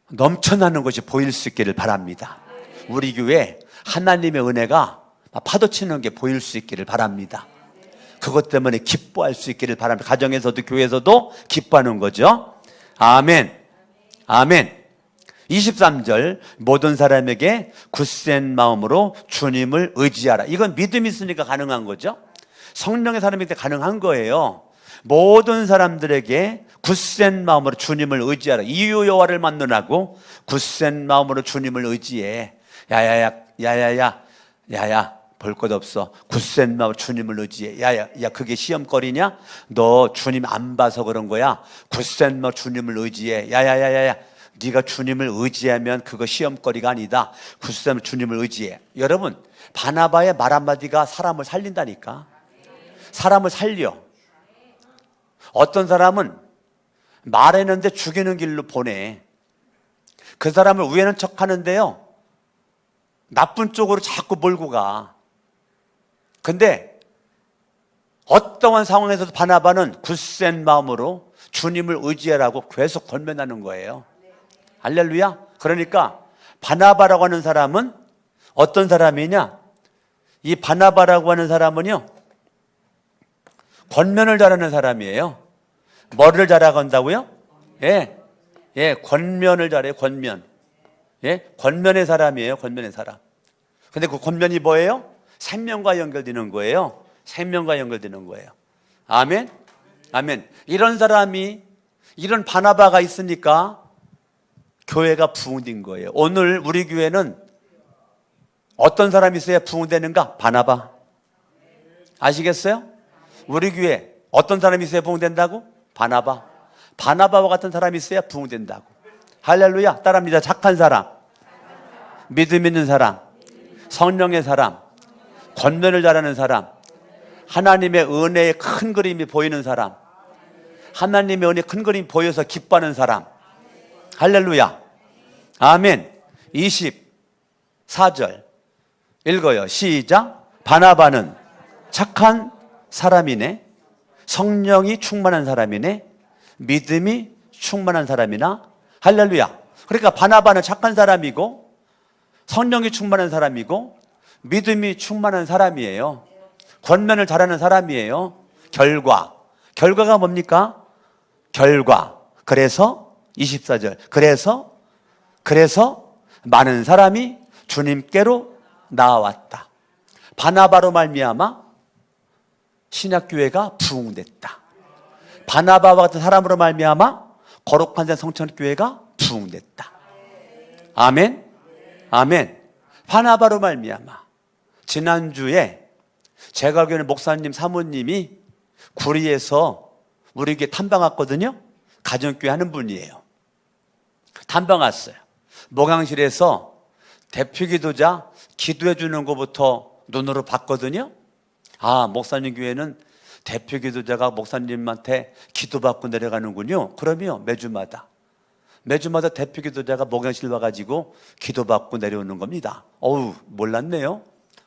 넘쳐나는 것이 보일 수 있기를 바랍니다. 우리 교회 하나님의 은혜가 파도치는 게 보일 수 있기를 바랍니다. 그것 때문에 기뻐할 수 있기를 바랍니다. 가정에서도 교회에서도 기뻐하는 거죠. 아멘, 아멘. 23절 모든 사람에게 굳센 마음으로 주님을 의지하라. 이건 믿음이 있으니까 가능한 거죠. 성령의 사람에게 가능한 거예요. 모든 사람들에게 굳센 마음으로 주님을 의지하라. 이유 여호와를 만나고 굳센 마음으로 주님을 의지해. 야야 볼 것 없어. 굳센 마음으로 주님을 의지해. 야야 그게 시험거리냐? 너 주님 안 봐서 그런 거야. 굳센 마음으로 주님을 의지해. 야야야야 네가 주님을 의지하면 그거 시험거리가 아니다. 굳센 마음으로 주님을 의지해. 여러분, 바나바의 말 한마디가 사람을 살린다니까. 사람을 살려. 어떤 사람은 말했는데 죽이는 길로 보내. 그 사람을 우애는 척 하는데요 나쁜 쪽으로 자꾸 몰고 가. 근데 어떠한 상황에서도 바나바는 굳센 마음으로 주님을 의지하라고 계속 권면하는 거예요. 할렐루야. 그러니까 바나바라고 하는 사람은 어떤 사람이냐? 이 바나바라고 하는 사람은요, 권면을 잘하는 사람이에요. 뭐를 잘한다고요? 권면을 잘해요. 권면. 권면의 사람이에요. 권면의 사람. 근데 그 권면이 뭐예요? 생명과 연결되는 거예요. 생명과 연결되는 거예요. 아멘. 아멘. 이런 사람이, 이런 바나바가 있으니까 교회가 부흥된 거예요. 오늘 우리 교회는 어떤 사람이 있어야 부흥되는가? 바나바. 아시겠어요? 우리 교회 어떤 사람이 있어야 부흥된다고? 바나바. 바나바와 같은 사람이 있어야 부흥된다고. 할렐루야. 따라합니다. 착한 사람, 믿음 있는 사람, 성령의 사람, 권면을 잘하는 사람, 하나님의 은혜의 큰 그림이 보이는 사람, 하나님의 은혜의 큰 그림이 보여서 기뻐하는 사람. 할렐루야. 아멘. 24절 읽어요. 시작. 바나바는 착한 사람이네, 성령이 충만한 사람이네, 믿음이 충만한 사람이나. 할렐루야. 그러니까 바나바는 착한 사람이고 성령이 충만한 사람이고 믿음이 충만한 사람이에요. 권면을 잘하는 사람이에요. 결과가 뭡니까? 결과. 그래서 24절 그래서 많은 사람이 주님께로 나아왔다. 바나바로 말미암아 신약교회가 부흥됐다. 바나바와 같은 사람으로 말미암아 거룩한 자 성천교회가 부흥됐다. 아멘. 아멘. 바나바로 말미암아. 지난주에 제가 알기로는 목사님 사모님이 구리에서 우리 교회 탐방 왔거든요. 가정교회 하는 분이에요. 탐방 왔어요. 목양실에서 대표기도자 기도해 주는 것부터 눈으로 봤거든요. 아, 목사님 교회는 대표기도자가 목사님한테 기도받고 내려가는군요. 그러면 매주마다 대표기도자가 목양실 와가지고 기도받고 내려오는 겁니다. 어우, 몰랐네요.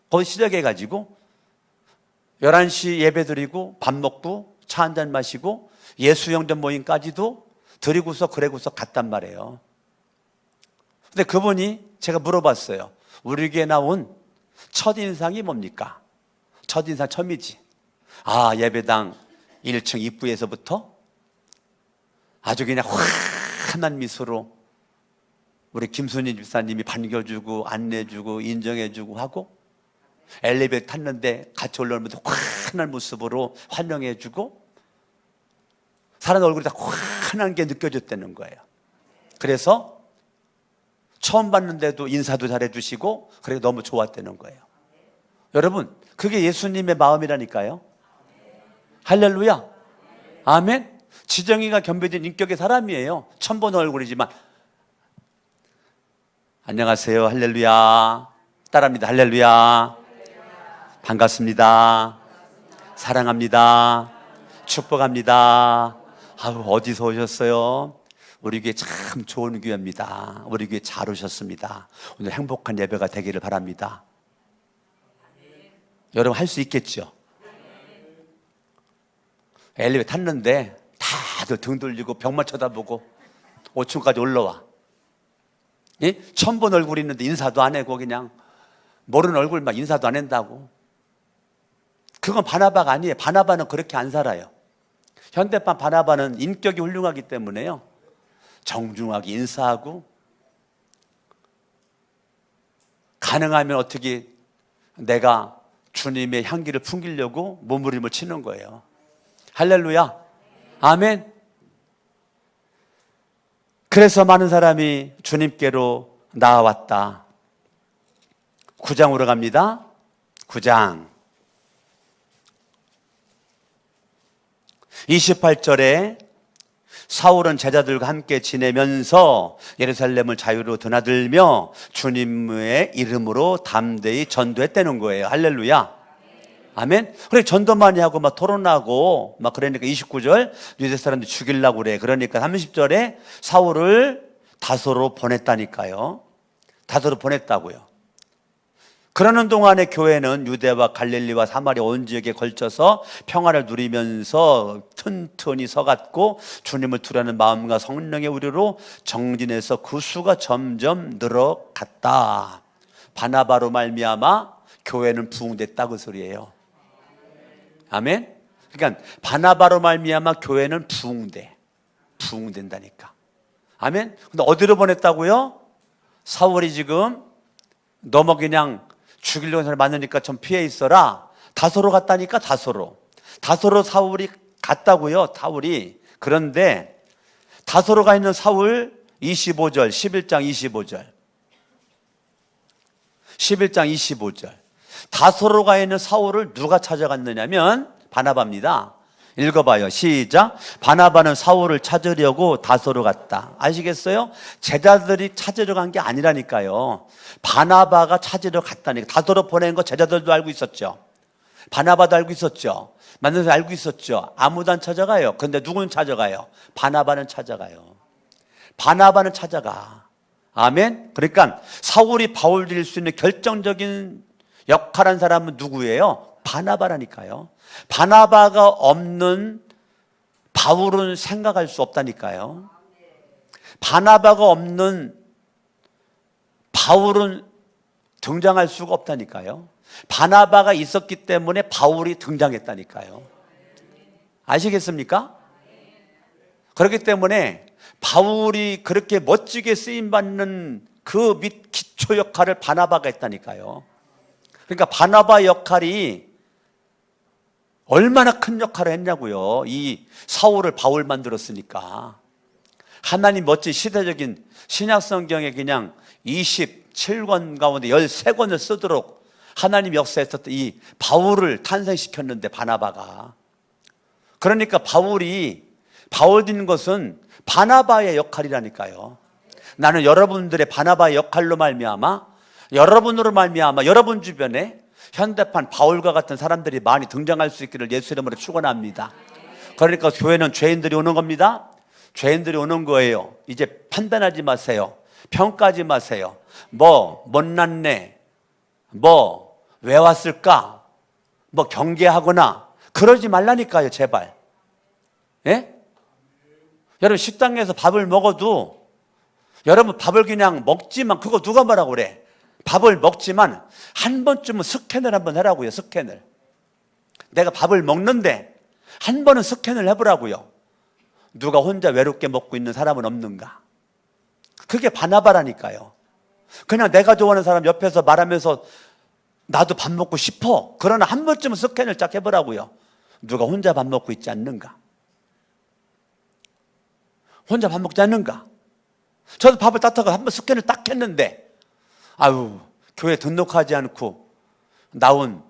거기 시작해가지고 11시 예배 드리고 밥 먹고 차 한잔 마시고 예수영전 모임까지도 드리고서 그래고서 갔단 말이에요. 근데 그분이, 제가 물어봤어요. 우리 교회에 나온 첫인상이 뭡니까? 첫인상 처음이지. 아, 예배당 1층 입구에서부터 아주 그냥 환한 미소로 우리 김순희 집사님이 반겨주고 안내주고 인정해주고 하고, 엘리베이터 탔는데 같이 올라오면서 환한 모습으로 환영해주고, 사람 얼굴이 다 환한 게 느껴졌다는 거예요. 그래서 처음 봤는데도 인사도 잘해주시고, 그래서 너무 좋았다는 거예요. 여러분, 그게 예수님의 마음이라니까요. 할렐루야. 아멘. 지정이가 겸비된 인격의 사람이에요. 처음 보는 얼굴이지만. 안녕하세요. 할렐루야. 따라합니다. 할렐루야. 반갑습니다. 사랑합니다. 축복합니다. 아우, 어디서 오셨어요? 우리 교회 참 좋은 교회입니다. 우리 교회 잘 오셨습니다. 오늘 행복한 예배가 되기를 바랍니다. 여러분 할 수 있겠죠? 엘리베이터 탔는데 다들 등 돌리고 벽만 쳐다보고 5층까지 올라와. 예? 처음 본 얼굴이 있는데 인사도 안 하고 그냥 모르는 얼굴 막 인사도 안 한다고. 그건 바나바가 아니에요. 바나바는 그렇게 안 살아요. 현대판 바나바는 인격이 훌륭하기 때문에요, 정중하게 인사하고, 가능하면 어떻게 내가 주님의 향기를 풍기려고 몸부림을 치는 거예요. 할렐루야. 아멘. 그래서 많은 사람이 주님께로 나아왔다. 9장으로 갑니다. 9장 28절에 사울은 제자들과 함께 지내면서 예루살렘을 자유로 드나들며 주님의 이름으로 담대히 전도했다는 거예요. 할렐루야. 아멘. 그래, 전도 많이 하고 막 토론하고 막 그러니까 29절 유대 사람들 죽이려고 그래. 그러니까 30절에 사울을 다소로 보냈다니까요. 다소로 보냈다고요. 그러는 동안에 교회는 유대와 갈릴리와 사마리아 온 지역에 걸쳐서 평화를 누리면서 튼튼히 서갔고 주님을 두려는 마음과 성령의 우려로 정진해서 그 수가 점점 늘어갔다. 바나바로 말미암아 교회는 부흥됐다 그 소리예요. 아멘. 그러니까 바나바로 말미암아 교회는 부흥된다니까. 아멘. 근데 어디로 보냈다고요? 사울이 지금 너무 그냥 죽이려고 하는 사람 많으니까 좀 피해 있어라. 다소로 갔다니까. 다소로 사울이 갔다고요. 사울이. 그런데 다소로 가 있는 사울 25절 11장 25절 다소로 가 있는 사울을 누가 찾아갔느냐면 바나바입니다. 읽어봐요. 시작. 바나바는 사울을 찾으려고 다소로 갔다. 아시겠어요? 제자들이 찾으러 간 게 아니라니까요. 바나바가 찾으러 갔다니까. 다소로 보낸 거 제자들도 알고 있었죠. 바나바도 알고 있었죠. 만나서 알고 있었죠. 아무도 안 찾아가요. 근데 누구는 찾아가요? 바나바는 찾아가요. 바나바는 찾아가. 아멘. 그러니까 사울이 바울 될 수 있는 결정적인 역할한 사람은 누구예요? 바나바라니까요. 바나바가 없는 바울은 생각할 수 없다니까요. 바나바가 없는 바울은 등장할 수가 없다니까요. 바나바가 있었기 때문에 바울이 등장했다니까요. 아시겠습니까? 그렇기 때문에 바울이 그렇게 멋지게 쓰임받는 그 밑 기초 역할을 바나바가 했다니까요. 그러니까 바나바 역할이 얼마나 큰 역할을 했냐고요. 이 사울을 바울 만들었으니까. 하나님 멋진 시대적인 신약성경에 그냥 27권 가운데 13권을 쓰도록 하나님 역사했었던 이 바울을 탄생시켰는데 바나바가. 그러니까 바울 된 것은 바나바의 역할이라니까요. 나는 여러분들의 바나바의 역할로 말미암아 여러분으로 말미암아 여러분 주변에 현대판 바울과 같은 사람들이 많이 등장할 수 있기를 예수 이름으로 축원합니다. 그러니까 교회는 죄인들이 오는 겁니다. 죄인들이 오는 거예요. 이제 판단하지 마세요. 평가하지 마세요. 못났네, 왜 왔을까, 경계하거나 그러지 말라니까요. 제발. 예? 여러분 식당에서 밥을 먹어도 여러분 밥을 그냥 먹지만 그거 누가 뭐라고 그래? 밥을 먹지만 한 번쯤은 스캔을 한번 해라고요. 스캔을. 내가 밥을 먹는데 한 번은 스캔을 해보라고요. 누가 혼자 외롭게 먹고 있는 사람은 없는가? 그게 바나바라니까요. 그냥 내가 좋아하는 사람 옆에서 말하면서 나도 밥 먹고 싶어. 그러나 한 번쯤은 스캔을 쫙 해보라고요. 누가 혼자 밥 먹고 있지 않는가? 혼자 밥 먹지 않는가? 저도 밥을 따다가 한 번 스캔을 딱 했는데 교회 등록하지 않고 나온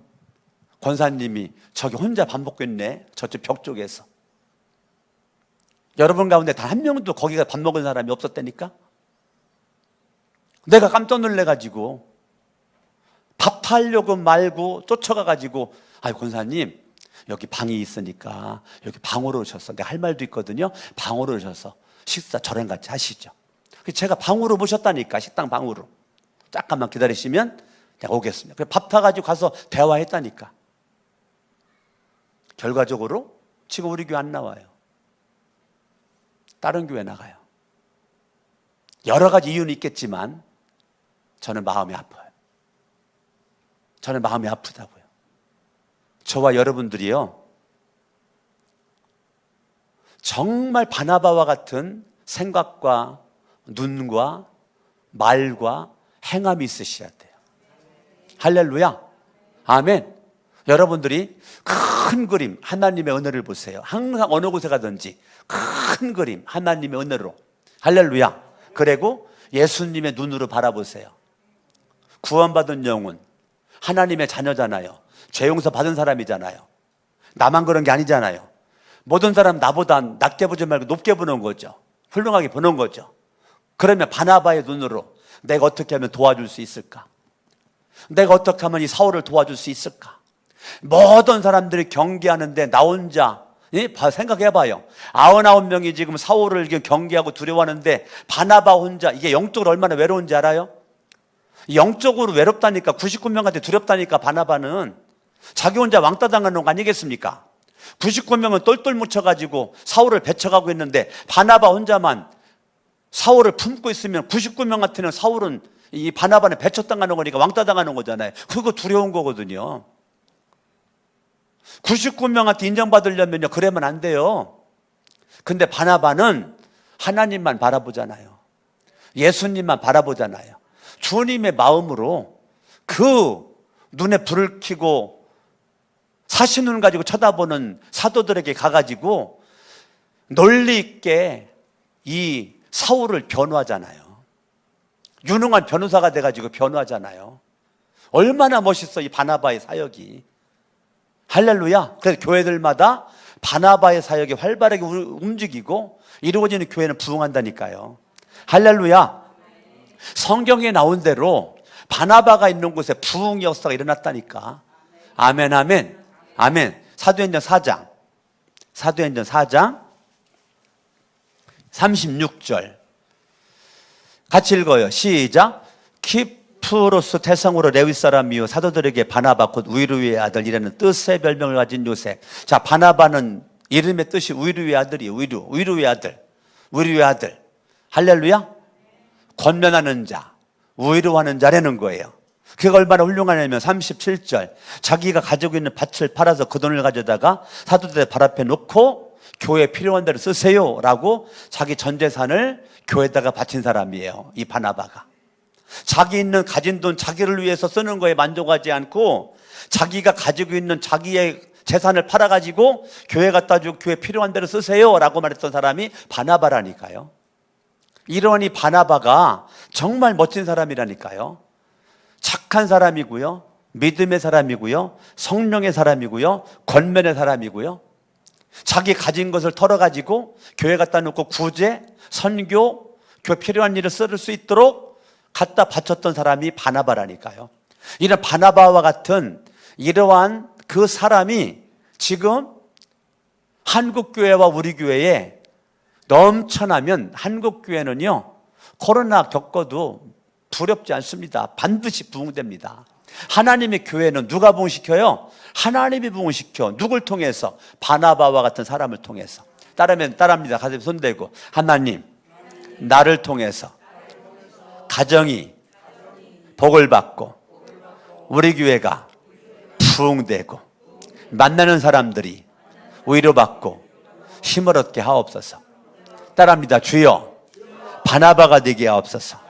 권사님이 저기 혼자 밥 먹고 있네. 저쪽 벽 쪽에서. 여러분 가운데 단 한 명도 거기가 밥 먹은 사람이 없었다니까? 내가 깜짝 놀래가지고 밥 타려고 말고 쫓아가가지고 권사님 여기 방이 있으니까 여기 방으로 오셔서 내가 할 말도 있거든요. 방으로 오셔서 식사 저랑 같이 하시죠. 제가 방으로 모셨다니까. 식당 방으로. 잠깐만 기다리시면 내가 오겠습니다. 밥 타가지고 가서 대화했다니까. 결과적으로 지금 우리 교회 안 나와요. 다른 교회 나가요. 여러 가지 이유는 있겠지만 저는 마음이 아파요. 저는 마음이 아프다고요. 저와 여러분들이요, 정말 바나바와 같은 생각과 눈과 말과 행함이 있으셔야 돼요. 할렐루야. 아멘. 여러분들이 큰 그림 하나님의 은혜를 보세요. 항상 어느 곳에 가든지 큰 그림 하나님의 은혜로. 할렐루야. 그리고 예수님의 눈으로 바라보세요. 구원받은 영혼, 하나님의 자녀잖아요. 죄 용서 받은 사람이잖아요. 나만 그런 게 아니잖아요. 모든 사람 나보다 낮게 보지 말고 높게 보는 거죠. 훌륭하게 보는 거죠. 그러면 바나바의 눈으로 내가 어떻게 하면 도와줄 수 있을까? 내가 어떻게 하면 이 사울을 도와줄 수 있을까? 모든 사람들이 경계하는데 나 혼자, 생각해봐요. 99명이 지금 사울을 경계하고 두려워하는데 바나바 혼자, 이게 영적으로 얼마나 외로운지 알아요? 영적으로 외롭다니까, 99명한테 두렵다니까. 바나바는 자기 혼자 왕따 당하는 거 아니겠습니까? 99명은 똘똘 뭉쳐가지고 사울을 배척하고 있는데 바나바 혼자만 사울을 품고 있으면 99명한테는 사울은, 이 바나바는 배척당하는 거니까 왕따 당하는 거잖아요. 그거 두려운 거거든요. 99명한테 인정받으려면요, 그러면 안 돼요. 근데 바나바는 하나님만 바라보잖아요. 예수님만 바라보잖아요. 주님의 마음으로 그 눈에 불을 켜고 사시눈 가지고 쳐다보는 사도들에게 가가지고 논리 있게 이 사울을 변호하잖아요. 유능한 변호사가 돼가지고 변호하잖아요. 얼마나 멋있어, 이 바나바의 사역이. 할렐루야. 그래서 교회들마다 바나바의 사역이 활발하게 움직이고 이루어지는 교회는 부흥한다니까요. 할렐루야. 성경에 나온 대로 바나바가 있는 곳에 부흥 역사가 일어났다니까. 아멘, 아멘, 아멘. 사도행전 4장 36절 같이 읽어요. 시작. 키프로스 태성으로 레위 사람이요 사도들에게 바나바 곧 위루의 아들이라는 뜻의 별명을 가진 요셉. 자, 바나바는 이름의 뜻이 위루의 아들이에요. 위루의 아들. 할렐루야. 권면하는 자, 위로하는 자라는 거예요. 그게 얼마나 훌륭하냐면 37절 자기가 가지고 있는 밭을 팔아서 그 돈을 가져다가 사도들의 발 앞에 놓고 교회에 필요한 대로 쓰세요 라고 자기 전 재산을 교회에다가 바친 사람이에요. 이 바나바가 자기 있는 가진 돈 자기를 위해서 쓰는 거에 만족하지 않고 자기가 가지고 있는 자기의 재산을 팔아가지고 교회 갖다 주고 교회 필요한 대로 쓰세요 라고 말했던 사람이 바나바라니까요. 이런 이 바나바가 정말 멋진 사람이라니까요. 착한 사람이고요, 믿음의 사람이고요, 성령의 사람이고요, 권면의 사람이고요. 자기 가진 것을 털어가지고 교회 갖다 놓고 구제, 선교, 교회 필요한 일을 쓸 수 있도록 갖다 바쳤던 사람이 바나바라니까요. 이런 바나바와 같은 이러한 그 사람이 지금 한국교회와 우리 교회에 넘쳐나면 한국교회는요 코로나 겪어도 두렵지 않습니다. 반드시 부흥됩니다. 하나님의 교회는 누가 부흥시켜요? 하나님이 부흥시켜. 누굴 통해서? 바나바와 같은 사람을 통해서. 따라합니다. 가슴에 손대고 하나님 나를 통해서 가정이 복을 받고 우리 교회가 부흥되고 만나는 사람들이 위로받고 힘을 얻게 하옵소서. 따라합니다. 주여 바나바가 되게 하옵소서.